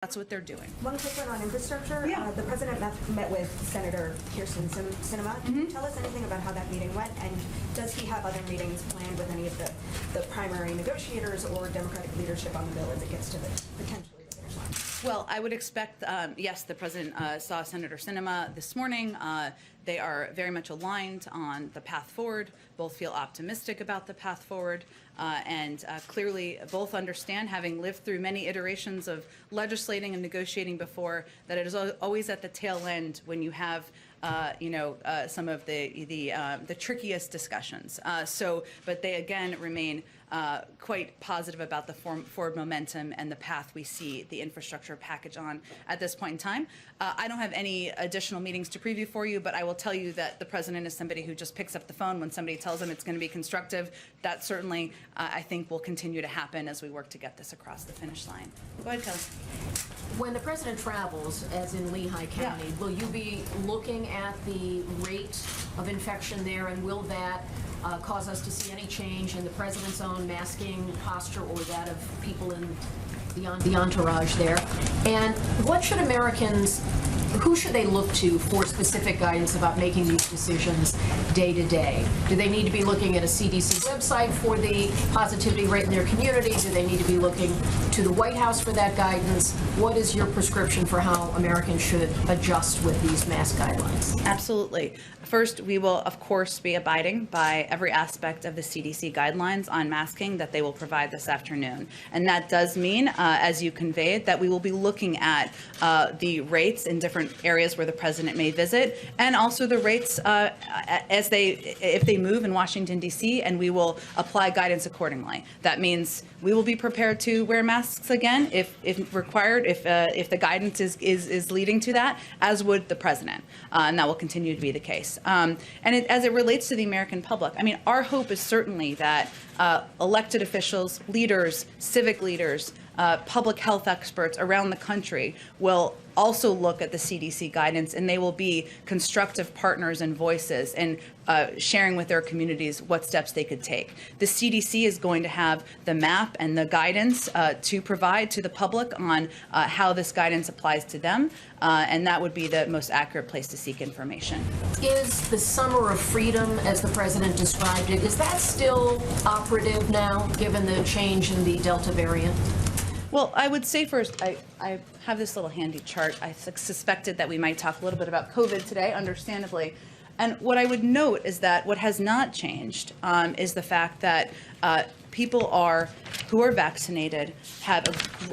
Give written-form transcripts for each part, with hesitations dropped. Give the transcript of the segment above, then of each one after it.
That's what they're doing. One quick one on infrastructure. Yeah. The president met with Senator Kirsten Sinema. Can you tell us anything about how that meeting went, and does he have other meetings planned with any of the primary negotiators or Democratic leadership on the bill as it gets to the potentially the finish line? Well, I would expect, yes, the president saw Senator Sinema this morning. They are very much aligned on the path forward. Both feel optimistic about the path forward, and clearly both understand, having lived through many iterations of legislating and negotiating before, that it is always at the tail end when you have some of the trickiest discussions. But they again remain quite positive about the forward momentum and the path we see the infrastructure package on at this point in time. I don't have any additional meetings to preview for you, but I will tell you that the president is somebody who just picks up the phone when somebody tells him it's going to be constructive. That certainly, I think, will continue to happen as we work to get this across the finish line. Go ahead, Kelly. When the president travels, as in Lehigh County, will you be looking at the rate of infection there, and will that cause us to see any change in the president's own masking posture or that of people in the entourage there? And what should Americans, who should they look to for specific guidance about making these decisions day to day? Do they need to be looking at a CDC website for the positivity rate in their community? Do they need to be looking to the White House for that guidance? What is your prescription for how Americans should adjust with these mask guidelines? Absolutely. First, we will, of course, be abiding by every aspect of the CDC guidelines on masking that they will provide this afternoon. And that does mean, as you conveyed, that we will be looking at the rates in different areas where the president may visit, and also the rates if they move in Washington, D.C., and we will apply guidance accordingly. That means we will be prepared to wear masks again if required, if the guidance is leading to that, as would the president, and that will continue to be the case. As it relates to the American public, I mean, our hope is certainly that elected officials, leaders, civic leaders, public health experts around the country will also look at the CDC guidance, and they will be constructive partners and voices in sharing with their communities what steps they could take. The CDC is going to have the map and the guidance to provide to the public on how this guidance applies to them, and that would be the most accurate place to seek information. Is the summer of freedom, as the president described it, is that still operative now, given the change in the Delta variant? Well, I would say first, I have this little handy chart. I suspected that we might talk a little bit about COVID today, understandably. And what I would note is that what has not changed is the fact that people who are vaccinated have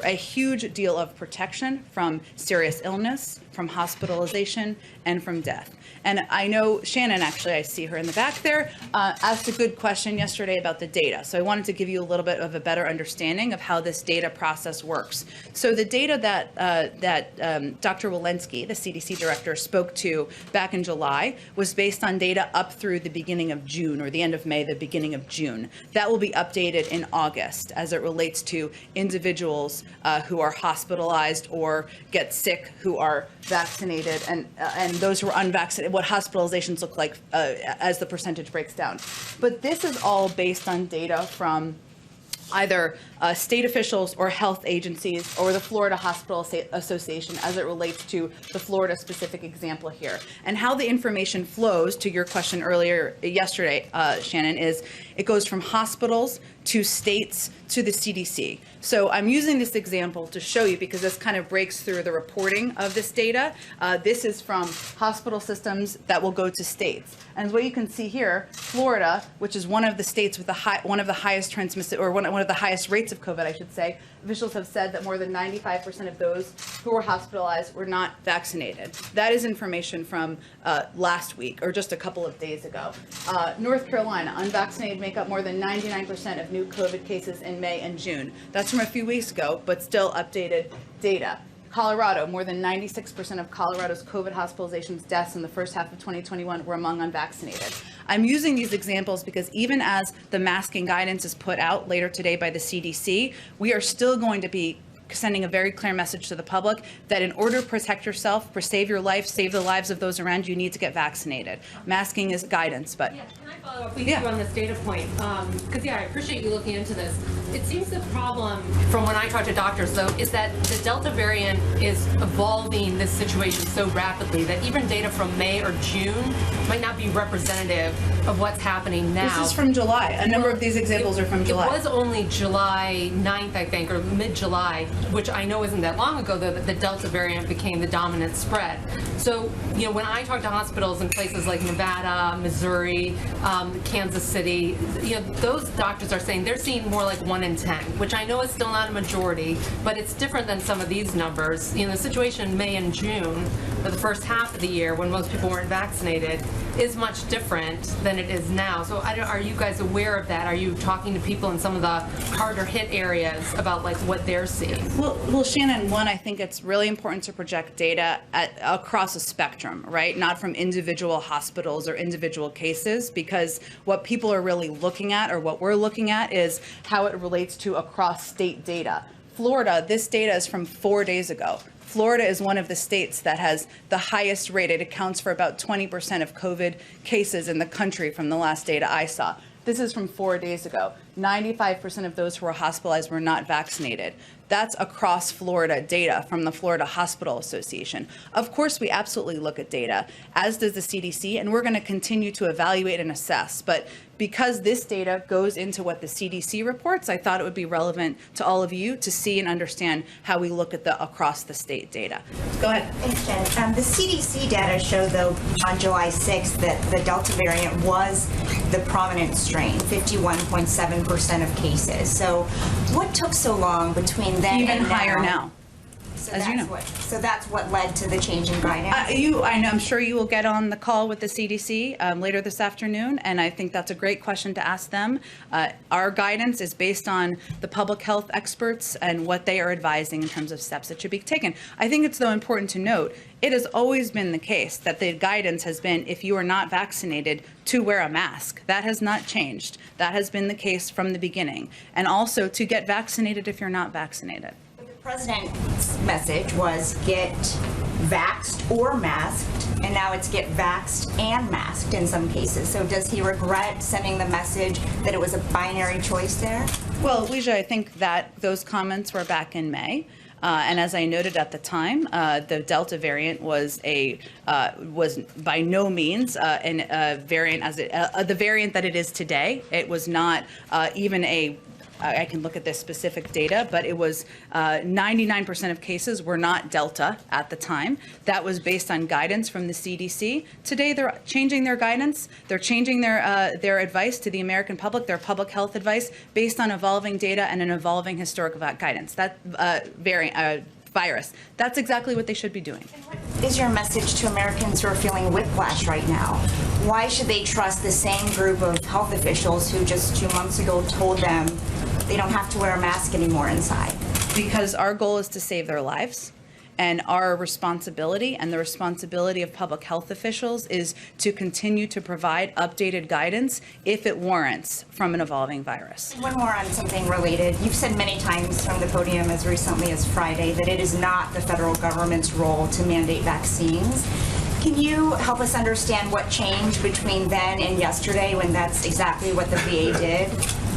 a huge deal of protection from serious illness, from hospitalization, and from death. And I know Shannon, actually, I see her in the back there, asked a good question yesterday about the data. So I wanted to give you a little bit of a better understanding of how this data process works. So the data that Dr. Walensky, the CDC director, spoke to back in July was based on data up through the beginning of June, or the end of May, the beginning of June. That will be updated in August as it relates to individuals who are hospitalized or get sick who are vaccinated, and those who are unvaccinated, what hospitalizations look like as the percentage breaks down. But this is all based on data from either state officials or health agencies or the Florida Hospital Association as it relates to the Florida specific example here. And how the information flows, to your question earlier yesterday, Shannon, is it goes from hospitals to states to the CDC. So I'm using this example to show you because this kind of breaks through the reporting of this data. This is from hospital systems that will go to states. And what you can see here, Florida, which is one of the states with one of the highest transmissive, or one of the highest rates of COVID, I should say, officials have said that more than 95% of those who were hospitalized were not vaccinated. That is information from last week, or just a couple of days ago. North Carolina, unvaccinated make up more than 99% of new COVID cases in May and June. That's from a few weeks ago, but still updated data. Colorado, more than 96% of Colorado's COVID hospitalizations, deaths in the first half of 2021 were among unvaccinated. I'm using these examples because even as the masking guidance is put out later today by the CDC, we are still going to be sending a very clear message to the public that in order to protect yourself, save your life, save the lives of those around you, need to get vaccinated. Masking is guidance, but. Yeah, can I follow up with you on this data point? Because, I appreciate you looking into this. It seems the problem, from when I talk to doctors, though, is that the Delta variant is evolving this situation so rapidly that even data from May or June might not be representative of what's happening now. This is from July. A number of these examples are from July. It was only July 9th, I think, or mid-July, which I know isn't that long ago, that the Delta variant became the dominant spread. So, when I talk to hospitals in places like Nevada, Missouri, Kansas City, those doctors are saying they're seeing more like 1 in 10, which I know is still not a majority, but it's different than some of these numbers. The situation in May and June, for the first half of the year when most people weren't vaccinated, is much different than it is now. So are you guys aware of that? Are you talking to people in some of the harder hit areas about what they're seeing? Well, Shannon, one, I think it's really important to project data across a spectrum, right? Not from individual hospitals or individual cases, because what people are really looking at, or what we're looking at, is how it relates to across state data. Florida, this data is from 4 days ago. Florida is one of the states that has the highest rate. It accounts for about 20% of COVID cases in the country from the last data I saw. This is from 4 days ago. 95% of those who were hospitalized were not vaccinated. That's across Florida data from the Florida Hospital Association. Of course, we absolutely look at data, as does the CDC, and we're going to continue to evaluate and assess. But because this data goes into what the CDC reports, I thought it would be relevant to all of you to see and understand how we look at the across the state data. Go ahead. Thanks, Jen. The CDC data showed, though, on July 6th that the Delta variant was the prominent strain, 51.7% of cases. So what took so long between then Even and higher now. So as you know. So that's what led to the change in guidance? I'm sure you will get on the call with the CDC later this afternoon, and I think that's a great question to ask them. Our guidance is based on the public health experts and what they are advising in terms of steps that should be taken. I think it's, though, important to note, it has always been the case that the guidance has been, if you are not vaccinated, to wear a mask. That has not changed. That has been the case from the beginning. And also to get vaccinated if you're not vaccinated. The president's message was get vaxxed or masked, and now it's get vaxxed and masked in some cases. So does he regret sending the message that it was a binary choice there? Well, Leisha, I think that those comments were back in May. And as I noted at the time, the Delta variant was by no means a variant the variant that it is today. It was not even I can look at this specific data, but it was 99% of cases were not Delta at the time. That was based on guidance from the CDC. Today, they're changing their guidance. They're changing their advice to the American public, their public health advice, based on evolving data and an evolving historical guidance. That virus. That's exactly what they should be doing. What is your message to Americans who are feeling whiplash right now? Why should they trust the same group of health officials who just 2 months ago told them they don't have to wear a mask anymore inside? Because our goal is to save their lives. And our responsibility and the responsibility of public health officials is to continue to provide updated guidance if it warrants from an evolving virus. One more on something related. You've said many times from the podium as recently as Friday that it is not the federal government's role to mandate vaccines. Can you help us understand what changed between then and yesterday when that's exactly what the VA did?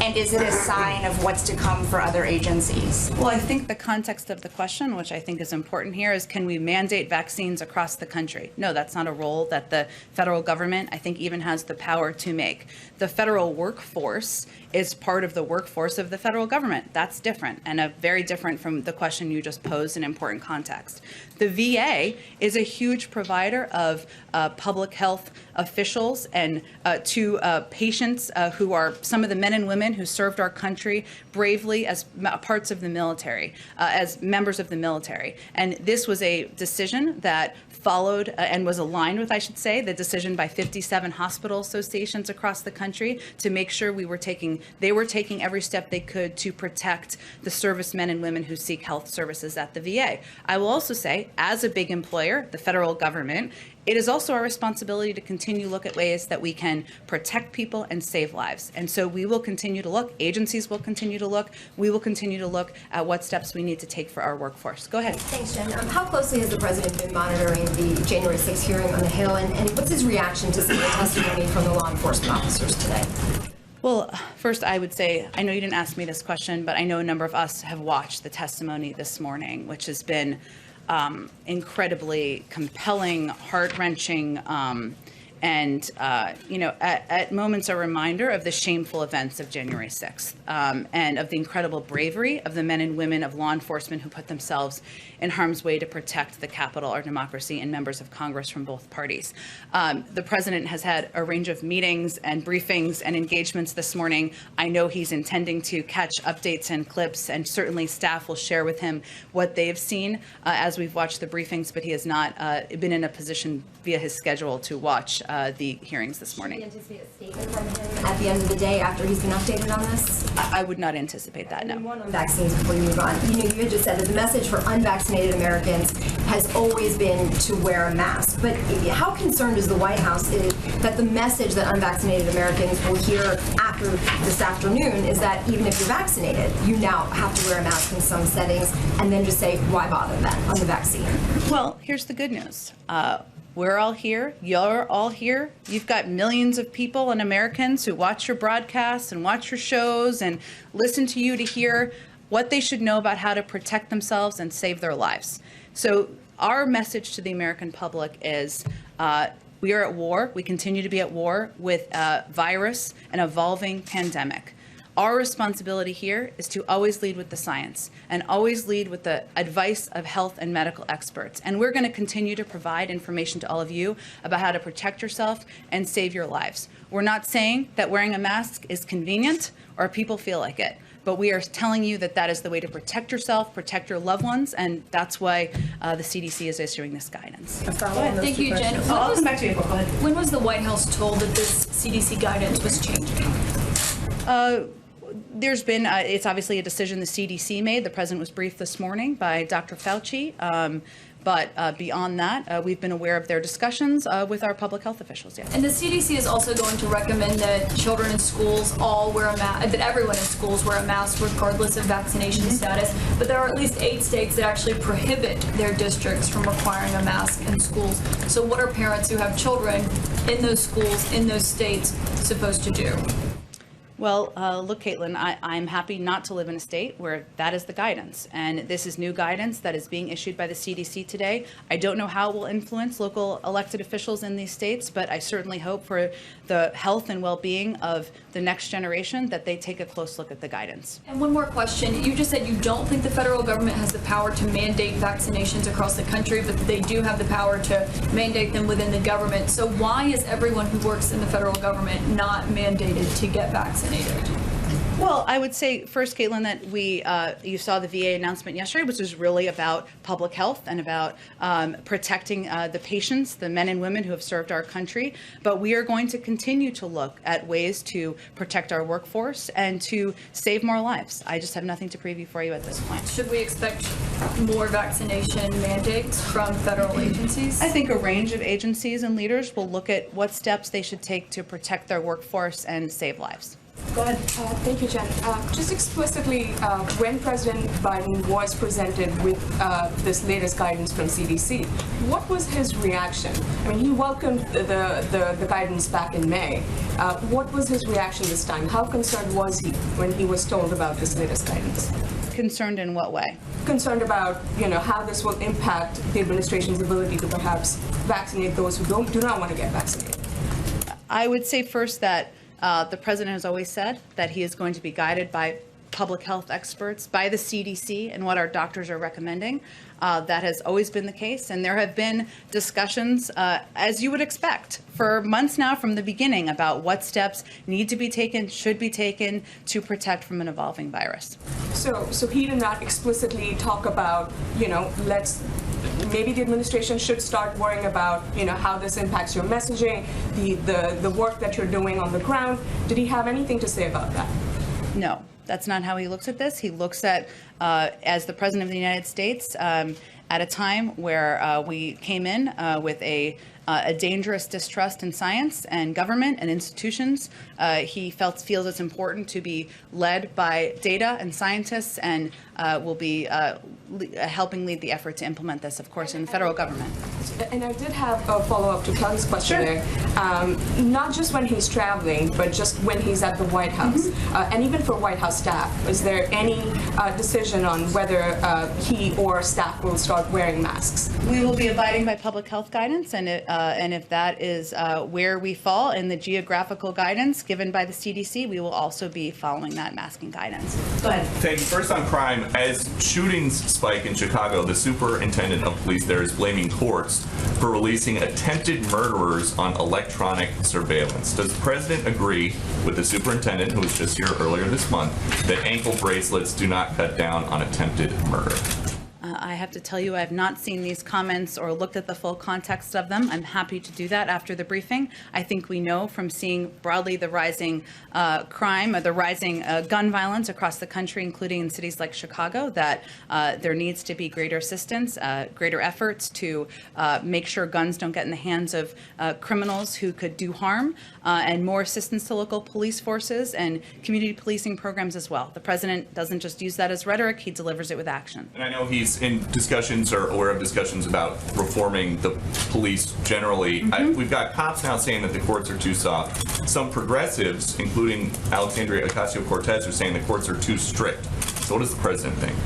And is it a sign of what's to come for other agencies? Well, I think the context of the question, which I think is important here, is can we mandate vaccines across the country? No, that's not a role that the federal government, I think, even has the power to make. The federal workforce is part of the workforce of the federal government. That's different and very different from the question you just posed in important context. The VA is a huge provider of public health officials and to patients who are some of the men and women who served our country bravely as parts of the military, as members of the military. And this was a decision that followed and was aligned with, I should say, the decision by 57 hospital associations across the country to make sure they were taking every step they could to protect the servicemen and women who seek health services at the VA. I will also say, as a big employer, the federal government, it is also our responsibility to continue to look at ways that we can protect people and save lives. And so we will continue continue to look. Agencies will continue to look. We will continue to look at what steps we need to take for our workforce. Go ahead. Thanks, Jen. How closely has the president been monitoring the January 6th hearing on the Hill, and what's his reaction to some of the testimony from the law enforcement officers today? Well, first, I would say, I know you didn't ask me this question, but I know a number of us have watched the testimony this morning, which has been incredibly compelling, heart-wrenching, and at moments a reminder of the shameful events of January 6th and of the incredible bravery of the men and women of law enforcement who put themselves in harm's way to protect the Capitol, our democracy, and members of Congress from both parties. The president has had a range of meetings and briefings and engagements this morning. I know he's intending to catch updates and clips, and certainly staff will share with him what they've seen as we've watched the briefings, but he has not been in a position via his schedule to watch the hearings this morning. Do you anticipate a statement from him at the end of the day after he's been updated on this? I would not anticipate that, no. And one on vaccines before you move on. You had just said that the message for unvaccinated Americans has always been to wear a mask. But how concerned is the White House that the message that unvaccinated Americans will hear after this afternoon is that even if you're vaccinated, you now have to wear a mask in some settings, and then just say, why bother then on the vaccine? Well, here's the good news. We're all here. You're all here. You've got millions of people and Americans who watch your broadcasts and watch your shows and listen to you to hear what they should know about how to protect themselves and save their lives. So our message to the American public is we are at war. We continue to be at war with a virus, an evolving pandemic. Our responsibility here is to always lead with the science and always lead with the advice of health and medical experts. And we're going to continue to provide information to all of you about how to protect yourself and save your lives. We're not saying that wearing a mask is convenient or people feel like it, but we are telling you that that is the way to protect yourself, protect your loved ones, and that's why the CDC is issuing this guidance. Thank you, Jen. I'll come back to you. Go ahead. When was the White House told that this CDC guidance was changing? There's been, it's obviously a decision the CDC made. The president was briefed this morning by Dr. Fauci. But beyond that, we've been aware of their discussions with our public health officials. Yes. And the CDC is also going to recommend that children in schools all wear a mask, that everyone in schools wear a mask regardless of vaccination status. But there are at least 8 states that actually prohibit their districts from requiring a mask in schools. So what are parents who have children in those schools, in those states, supposed to do? Well, look, Caitlin, I'm happy not to live in a state where that is the guidance. And this is new guidance that is being issued by the CDC today. I don't know how it will influence local elected officials in these states, but I certainly hope for the health and well-being of the next generation that they take a close look at the guidance. And one more question. You just said you don't think the federal government has the power to mandate vaccinations across the country, but they do have the power to mandate them within the government. So why is everyone who works in the federal government not mandated to get vaccinated? Well, I would say first, Caitlin, that you saw the VA announcement yesterday, which was really about public health and about protecting the patients, the men and women who have served our country. But we are going to continue to look at ways to protect our workforce and to save more lives. I just have nothing to preview for you at this point. Should we expect more vaccination mandates from federal agencies? I think a range of agencies and leaders will look at what steps they should take to protect their workforce and save lives. Go ahead. Thank you, Jen. Just explicitly, when President Biden was presented with this latest guidance from CDC, what was his reaction? I mean, he welcomed the guidance back in May. What was his reaction this time? How concerned was he when he was told about this latest guidance? Concerned in what way? Concerned about, how this will impact the administration's ability to perhaps vaccinate those who do not want to get vaccinated. I would say first that the president has always said that he is going to be guided by public health experts, by the CDC, and what our doctors are recommending. That has always been the case. And there have been discussions, as you would expect, for months now from the beginning about what steps need to be taken, should be taken to protect from an evolving virus. So he did not explicitly talk about, maybe the administration should start worrying about, how this impacts your messaging, the work that you're doing on the ground. Did he have anything to say about that? No, that's not how he looks at this. He looks at, as the President of the United States, at a time where we came in with a dangerous distrust in science and government and institutions. He feels it's important to be led by data and scientists, and will be helping lead the effort to implement this, of course, in the federal government. And I did have a follow-up to Kelly's question there. Not just when he's traveling, but just when he's at the White House. And even for White House staff, is there any decision on whether he or staff will start wearing masks? We will be abiding by public health guidance, and if that is where we fall in the geographical guidance given by the CDC, we will also be following that masking guidance. Go ahead. Thank you. First on crime, as shootings spike in Chicago, the superintendent of police there is blaming courts for releasing attempted murderers on electronic surveillance. Does the president agree with the superintendent, who was just here earlier this month, that ankle bracelets do not cut down on attempted murder? I have to tell you, I have not seen these comments or looked at the full context of them. I'm happy to do that after the briefing. I think we know from seeing broadly the rising crime, or the rising gun violence across the country, including in cities like Chicago, that there needs to be greater assistance, greater efforts to make sure guns don't get in the hands of criminals who could do harm, and more assistance to local police forces and community policing programs as well. The president doesn't just use that as rhetoric, he delivers it with action. And I know he's in discussions or aware of discussions about reforming the police generally. We've got cops now saying that the courts are too soft. Some progressives, including Alexandria Ocasio-Cortez, are saying the courts are too strict. So what does the president think?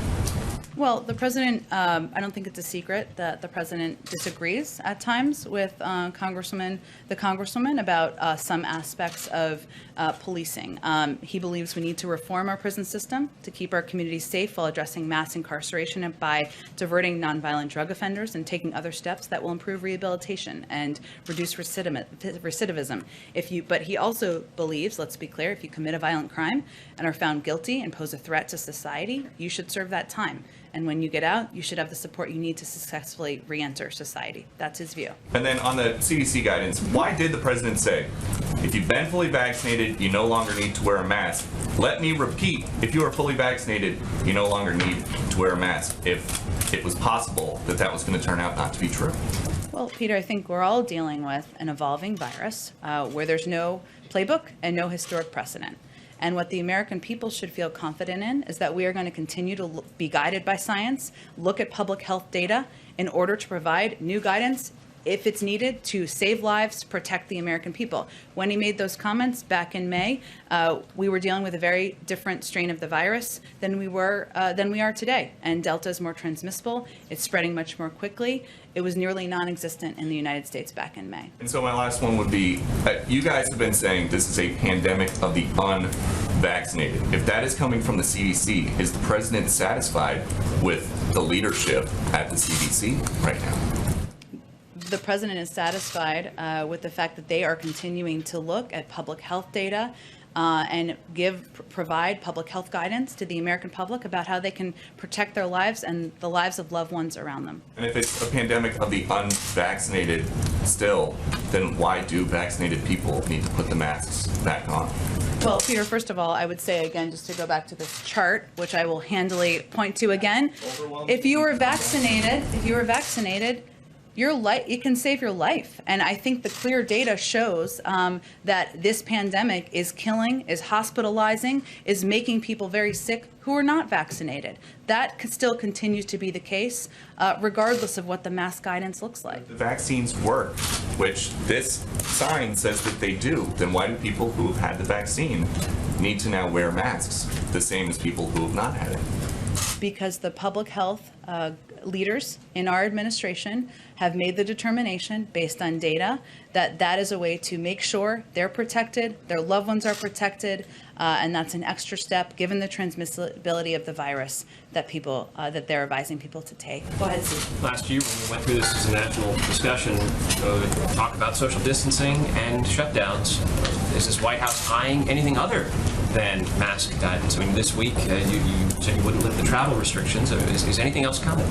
Well, the president, I don't think it's a secret that the president disagrees at times with the congresswoman about some aspects of policing. He believes we need to reform our prison system to keep our communities safe while addressing mass incarceration and by diverting nonviolent drug offenders and taking other steps that will improve rehabilitation and reduce recidivism. But he also believes, let's be clear, if you commit a violent crime and are found guilty and pose a threat to society, you should serve that time. And when you get out, you should have the support you need to successfully re-enter society. That's his view. And then on the CDC guidance, why did the president say, if you've been fully vaccinated, you no longer need to wear a mask? Let me repeat, if you are fully vaccinated, you no longer need to wear a mask, if it was possible that that was going to turn out not to be true. Well, Peter, I think we're all dealing with an evolving virus where there's no playbook and no historic precedent. And what the American people should feel confident in is that we are going to continue to be guided by science, look at public health data in order to provide new guidance if it's needed to save lives, protect the American people. When he made those comments back in May, we were dealing with a very different strain of the virus than we are today. And Delta is more transmissible. It's spreading much more quickly. It was nearly non-existent in the United States back in May. And so my last one would be, you guys have been saying this is a pandemic of the unvaccinated. If that is coming from the CDC, is the president satisfied with the leadership at the CDC right now? The president is satisfied with the fact that they are continuing to look at public health data and provide public health guidance to the American public about how they can protect their lives and the lives of loved ones around them. And if it's a pandemic of the unvaccinated still, then why do vaccinated people need to put the masks back on? Well, Peter, first of all, I would say again, just to go back to this chart, which I will handily point to again, if you are vaccinated, it can save your life. And I think the clear data shows that this pandemic is killing, is hospitalizing, is making people very sick who are not vaccinated. That still continues to be the case, regardless of what the mask guidance looks like. The vaccines work, which this sign says that they do. Then why do people who have had the vaccine need to now wear masks, the same as people who have not had it? Because the public health leaders in our administration have made the determination based on data that that is a way to make sure they're protected, their loved ones are protected, and that's an extra step given the transmissibility of the virus that that they're advising people to take. Go ahead, Steve. Last year, when we went through this as a national discussion, talk about social distancing and shutdowns, is this White House eyeing anything other than mask guidance? I mean, this week you said you wouldn't lift the travel restrictions. Is anything else coming?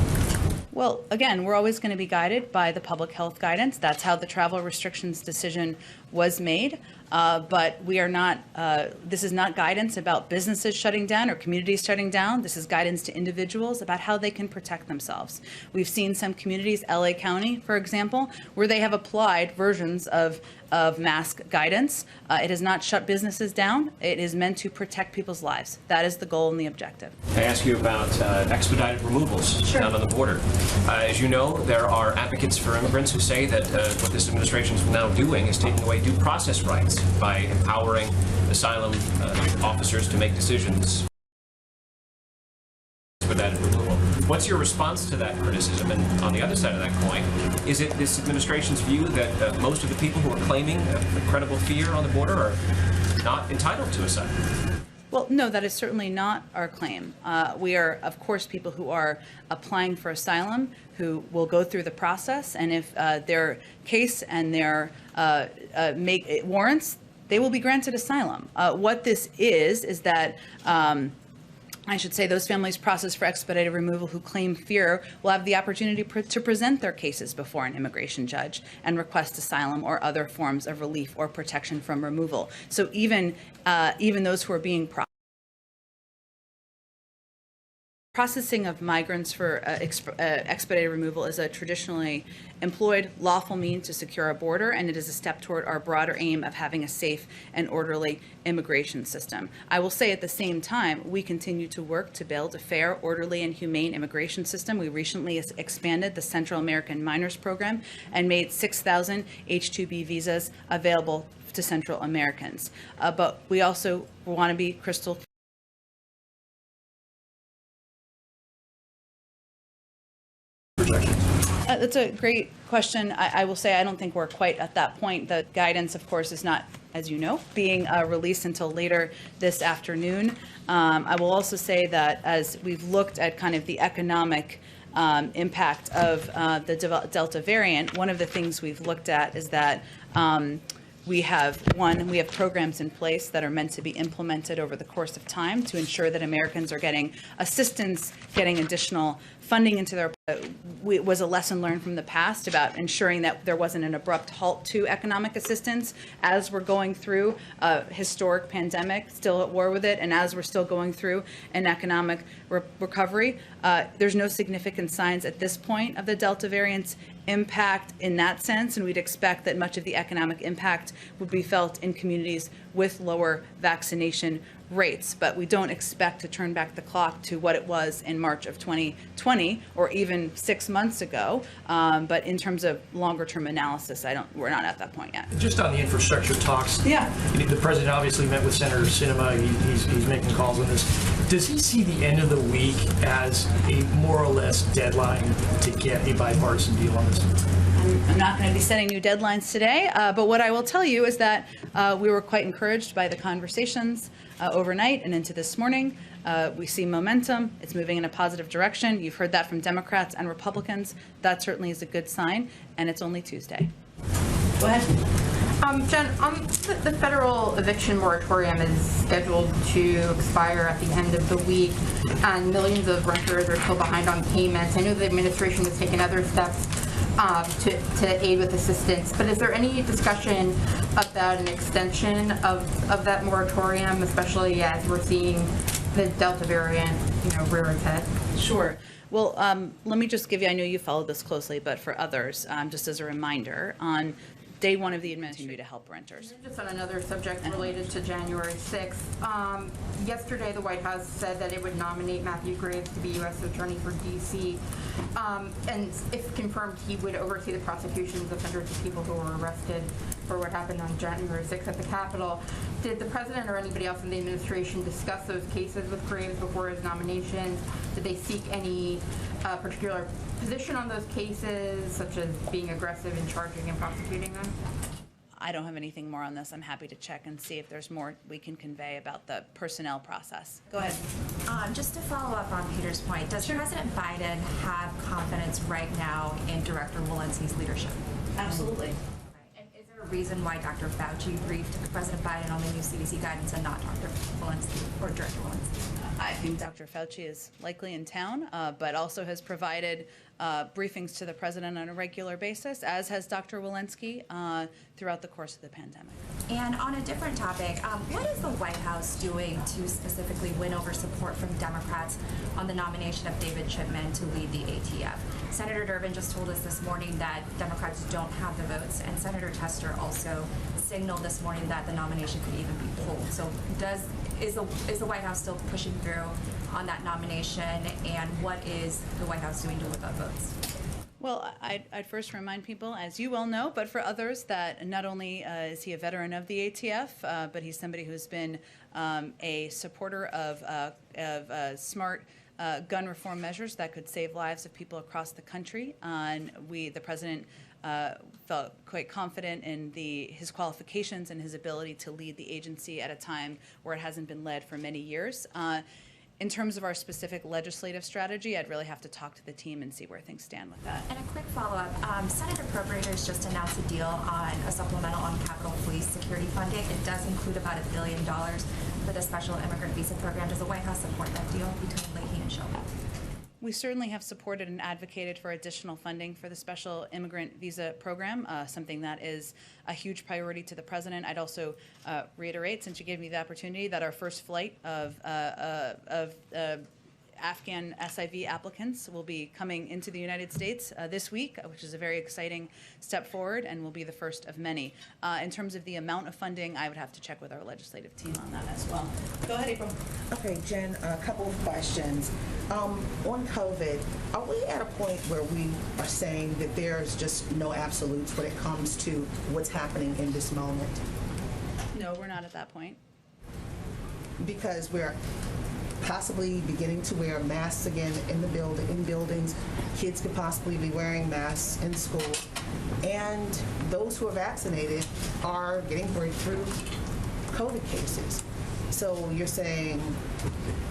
Well, again, we're always going to be guided by the public health guidance. That's how the travel restrictions decision was made. But we are not, this is not guidance about businesses shutting down or communities shutting down. This is guidance to individuals about how they can protect themselves. We've seen some communities, LA County, for example, where they have applied versions of mask guidance. It has not shut businesses down. It is meant to protect people's lives. That is the goal and the objective. I ask you about expedited removals down on the border. As you know, there are advocates for immigrants who say that what this administration is now doing is taking away due process rights by empowering asylum officers to make decisions for that removal. What's your response to that criticism? And on the other side of that coin, is it this administration's view that most of the people who are claiming a credible fear on the border are not entitled to asylum? Well, no, that is certainly not our claim. We are, of course, people who are applying for asylum who will go through the process, and if their case and their warrants, they will be granted asylum. What this is that I should say those families processed for expedited removal who claim fear will have the opportunity to present their cases before an immigration judge and request asylum or other forms of relief or protection from removal. So even those who are being processing of migrants for expedited removal is a traditionally employed lawful means to secure a border, and it is a step toward our broader aim of having a safe and orderly immigration system. I will say at the same time, we continue to work to build a fair, orderly, and humane immigration system. We recently expanded the Central American Minors Program and made 6,000 H-2B visas available to Central Americans. But we also want to be crystal That's a great question. I will say I don't think we're quite at that point. The guidance, of course, is not, as you know, being released until later this afternoon. I will also say that as we've looked at kind of the economic impact of the Delta variant, one of the things we've looked at is that we have programs in place that are meant to be implemented over the course of time to ensure that Americans are getting assistance, getting additional funding into their. It was a lesson learned from the past about ensuring that there wasn't an abrupt halt to economic assistance as we're going through a historic pandemic, still at war with it, and as we're still going through an economic recovery. There's no significant signs at this point of the Delta variant's impact in that sense, and we'd expect that much of the economic impact would be felt in communities with lower vaccination rates. But we don't expect to turn back the clock to what it was in March of 2020 or even 6 months ago. But in terms of longer term analysis, we're not at that point yet. Just on the infrastructure talks, yeah, the president obviously met with Senator Sinema. He's making calls on this. Does he see the end of the week as a more or less deadline to get a bipartisan deal on this? I'm not going to be setting new deadlines today, but what I will tell you is that we were quite encouraged by the conversations overnight and into this morning. We see momentum. It's moving in a positive direction. You've heard that from Democrats and Republicans. That certainly is a good sign, and it's only Tuesday. Go ahead. Jen, the federal eviction moratorium is scheduled to expire at the end of the week, and millions of renters are still behind on payments. I know the administration has taken other steps to aid with assistance, but is there any discussion about an extension of that moratorium, especially as we're seeing the Delta variant, rear its head? Sure. Well, let me just give you, I know you followed this closely, but for others, just as a reminder, on day one of the administration to help renters. Just on another subject related to January 6th, yesterday the White House said that it would nominate Matthew Graves to be U.S. Attorney for D.C. And if confirmed, he would oversee the prosecutions of hundreds of people who were arrested for what happened on January 6th at the Capitol. Did the president or anybody else in the administration discuss those cases with Graves before his nomination? Did they seek any particular position on those cases, such as being aggressive in charging and prosecuting them? I don't have anything more on this. I'm happy to check and see if there's more we can convey about the personnel process. Go ahead. Just to follow up on Peter's point, does President Biden have confidence right now in Director Walensky's leadership? Absolutely. And is there a reason why Dr. Fauci briefed President Biden on the new CDC guidance and not Dr. Walensky or Director Walensky? I think Dr. Fauci is likely in town, but also has provided briefings to the president on a regular basis, as has Dr. Walensky throughout the course of the pandemic. And on a different topic, what is the White House doing to specifically win over support from Democrats on the nomination of David Chipman to lead the ATF? Senator Durbin just told us this morning that Democrats don't have the votes, and Senator Tester also signaled this morning that the nomination could even be pulled. So is the White House still pushing through on that nomination, and what is the White House doing to whip up votes? Well, I'd first remind people, as you well know, but for others, that not only is he a veteran of the ATF, but he's somebody who's been a supporter of smart gun reform measures that could save lives of people across the country. And the president felt quite confident in his qualifications and his ability to lead the agency at a time where it hasn't been led for many years. In terms of our specific legislative strategy, I'd really have to talk to the team and see where things stand with that. And a quick follow-up. Senate appropriators just announced a deal on a supplemental on Capitol Police security funding. It does include about $1 billion for the special immigrant visa program. Does the White House support that deal between Leahy and Shelby? We certainly have supported and advocated for additional funding for the special immigrant visa program, something that is a huge priority to the president. I'd also reiterate, since you gave me the opportunity, that our first flight of Afghan SIV applicants will be coming into the United States this week, which is a very exciting step forward and will be the first of many. In terms of the amount of funding, I would have to check with our legislative team on that as well. Go ahead, April. Okay, Jen, a couple of questions. On COVID, are we at a point where we are saying that there's just no absolutes when it comes to what's happening in this moment? No, we're not at that point. Because we're possibly beginning to wear masks again in buildings. Kids could possibly be wearing masks in school. And those who are vaccinated are getting breakthrough COVID cases. So you're saying...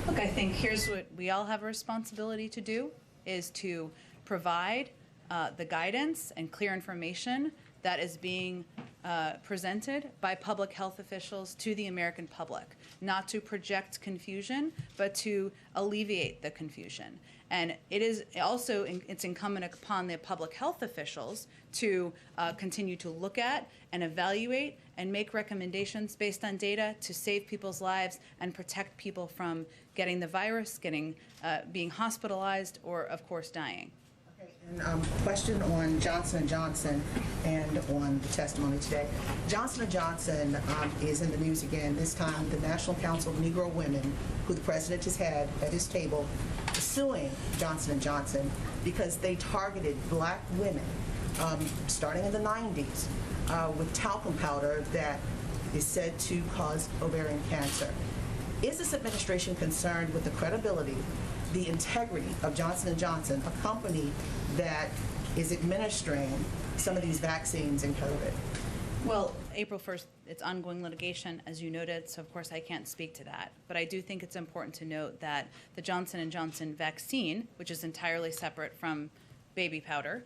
Look, I think here's what we all have a responsibility to do, is to provide the guidance and clear information that is being presented by public health officials to the American public, not to project confusion, but to alleviate the confusion. And it is also, it's incumbent upon the public health officials to continue to look at and evaluate and make recommendations based on data to save people's lives and protect people from getting the virus, being hospitalized, or of course dying. And question on Johnson & Johnson and on the testimony today. Johnson & Johnson is in the news again, this time the National Council of Negro Women, who the president has had at his table, suing Johnson & Johnson because they targeted black women starting in the 90s with talcum powder that is said to cause ovarian cancer. Is this administration concerned with the credibility, the integrity of Johnson & Johnson, a company that is administering some of these vaccines in COVID? Well, April 1st, it's ongoing litigation, as you noted, so of course I can't speak to that. But I do think it's important to note that the Johnson & Johnson vaccine, which is entirely separate from baby powder,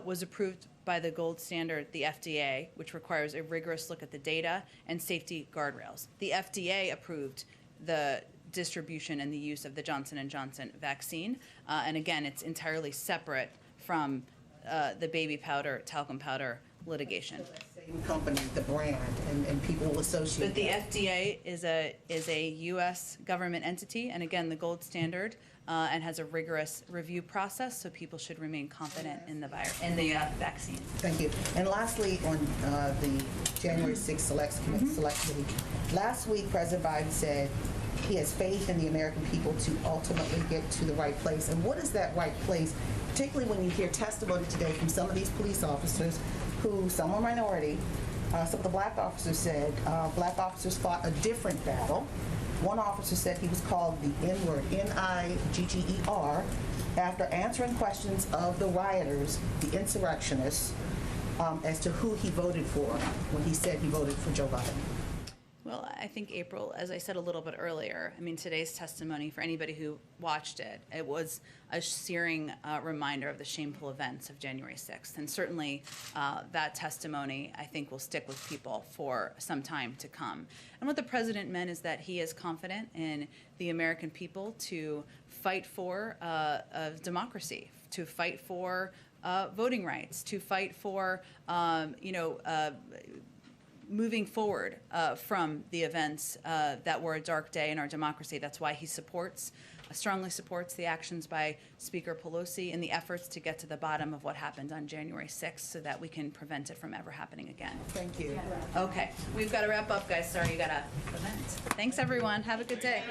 was approved by the gold standard, the FDA, which requires a rigorous look at the data and safety guardrails. The FDA approved the distribution and the use of the Johnson & Johnson vaccine. And again, it's entirely separate from the baby powder, talcum powder litigation. Same company, the brand, and people will associate. But the FDA is a U.S. government entity, and again, the gold standard, and has a rigorous review process, so people should remain confident in the vaccine. Thank you. And lastly, on the January 6th Select Committee, last week President Biden said he has faith in the American people to ultimately get to the right place. And what is that right place, particularly when you hear testimony today from some of these police officers who, some are minority, some of the black officers said black officers fought a different battle. One officer said he was called the N-word, N-I-G-G-E-R, after answering questions of the rioters, the insurrectionists, as to who he voted for when he said he voted for Joe Biden. Well, I think, April, as I said a little bit earlier, I mean, today's testimony, for anybody who watched it, it was a searing reminder of the shameful events of January 6th. And certainly that testimony, I think, will stick with people for some time to come. And what the president meant is that he is confident in the American people to fight for democracy, to fight for voting rights, to fight for, moving forward from the events that were a dark day in our democracy. That's why he strongly supports the actions by Speaker Pelosi in the efforts to get to the bottom of what happened on January 6th so that we can prevent it from ever happening again. Thank you. Okay, we've got to wrap up, guys. Sorry, you got to prevent. Thanks, everyone. Have a good day.